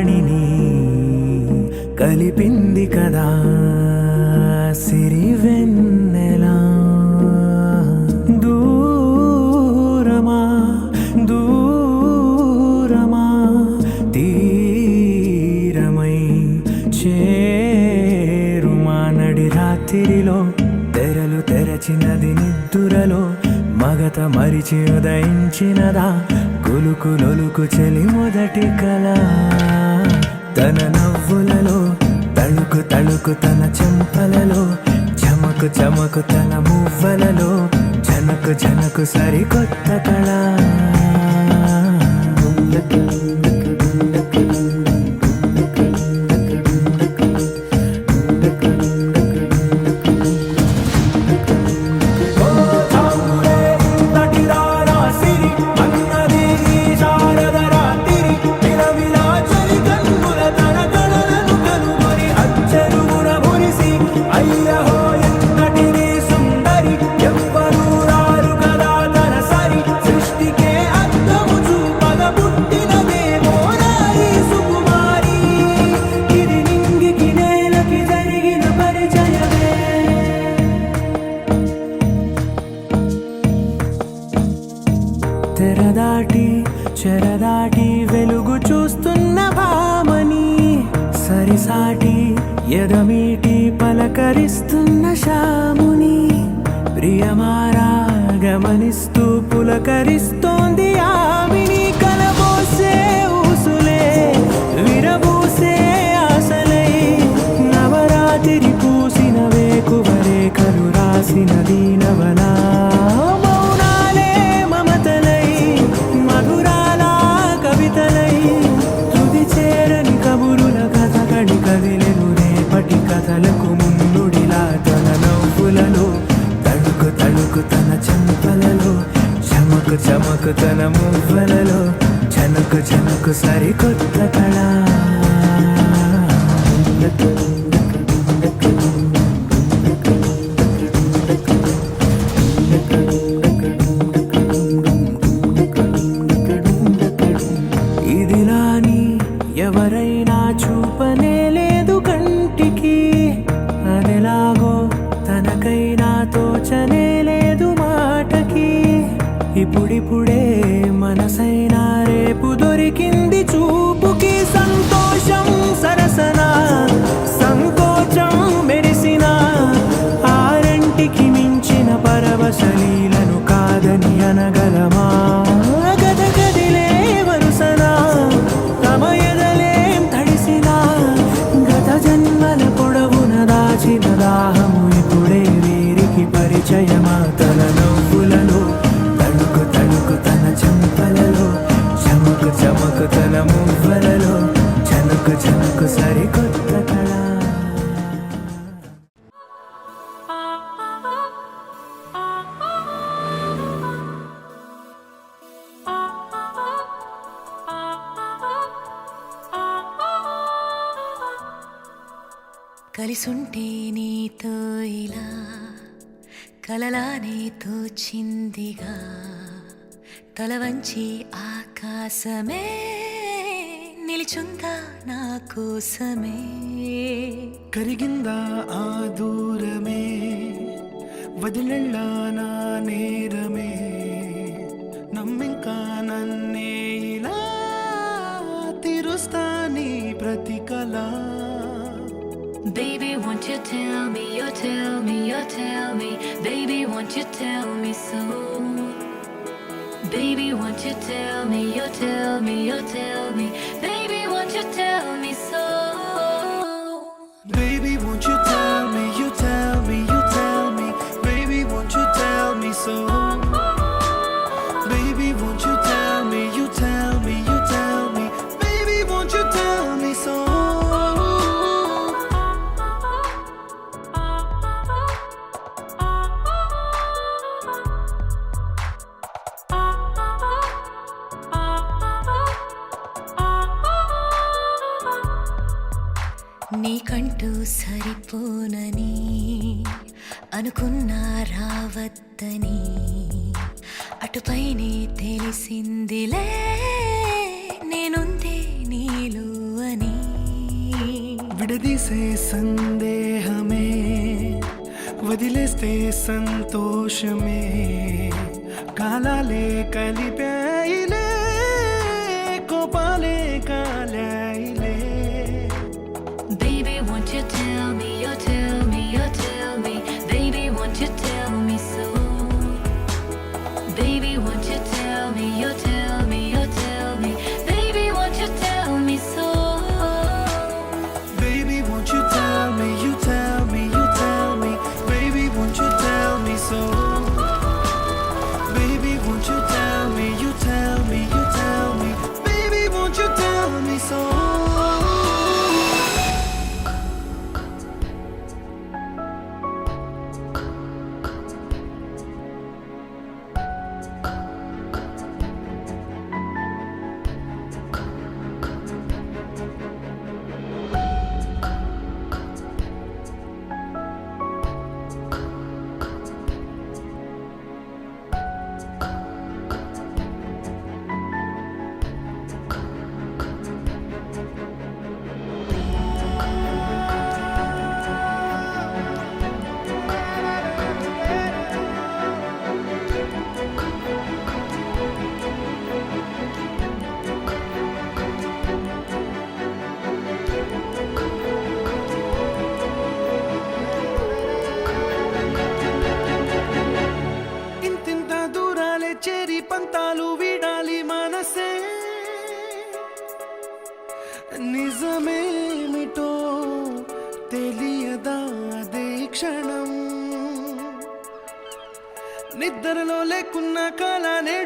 వాణిని కలిపింది కదా సిరివెన్నెలా. దూరమా దూరమా తీరమై చేరుమా నడి రాత్రిలో తెరలు తెరచినది నిద్దురలో మగత మరిచి ఉదయించినదా కులుకులొలుకు చెలి మొదటి కళ. తన నవ్వులలో తళుకు తళుకు తన చెంపలలో చమకు చమకు తన మువ్వలలో జనకు జనకు సరికొత్త కళ. తెరదాటి చెరదాటి వెలుగు చూస్తున్న భామని సరిసాటి ఎదమీటి పలకరిస్తున్న శాముని ప్రియమారా గమనిస్తూ పులకరిస్తోంది ఆవిని. కలబోసే ఊసులే విరబూసే ఆశలై నవరాత్రి పూసిన వేకువరేఖలు రాసిన దీనవనా. కథలకు ముందుడిలా తన నవ్వులలో తడుకు తడుకు తన చెంపలలో చమకు చమకు తన మువ్వలలో జనకు జనకు సరికొత్త కళ. ఇదిలాని ఎవరైనా చూపనే లేదు కంటికి, అదెలాగో తనకైనా తోచనే లేదు మాటకి. ఇప్పుడిప్పుడే మనసైనా రేపు దొరికింది చూపుకి. సంతోషం సరసన సంకోచం మెరిసిన ఆరంటికి మించిన పరవశలీలను కాదని అనగలమా. గదగదిలే వరుసన తమ ఎదలేం తడిసినా గత జన్మల పొడవున దాచిన దాహము ఇప్పుడే వీరికి పరిచయమా. తన నవ్వులలో తడుకు తడుకు తన చెంపలలో చమకు చమకు తన మువ్వలలో జనకు జనకు సరికొత్త కళ. కలిసుంటే నీతో ఇలా కలలానే తోచిందిగా తల వంచి ఆకాశమే నిలిచుందా నా కోసమే. కరిగిందా ఆ దూరమే వదిలెళ్ళా నా నేరమే నమ్మింకా నన్నే ఇలా తీరుస్తా నీ ప్రతి కళ. Baby, won't you tell me, you tell me, you tell me. Baby, won't you tell me so? Baby, won't you tell me, you tell me, you tell me. Baby, won't you tell me so? Baby, won't you tell me, you tell me, you tell me. Baby, won't you tell me so? Baby, won't you tell me, you tell me, you tell me. Baby, won't you tell me so? నీకంటూ సరిపోనని అనుకున్నా రావద్దని అటుపైనే తెలిసిందిలే నేనుందే నీలో అని. విడదీసే సందేహమే వదిలేస్తే సంతోషమే కాలాలే కలిపాయిలే కోపాలే కాలాయిలే Baby, won't you tell me, you tell me, you tell me. Baby, won't you tell me so? Baby, won't you tell me, you tell me, you tell me. Baby, won't you tell me so? Baby, won't you tell me, you tell me, you tell me. Baby, won't you tell me so? Baby, won't you tell me, you tell me, you tell me. Baby, won't you tell me so? ఇంతింత దూరాలే చేరి పంతాలు వీడాలి మనసే నిజమేమిటో తెలియదా అదే క్షణం నిద్రలో లేకున్న కాలానే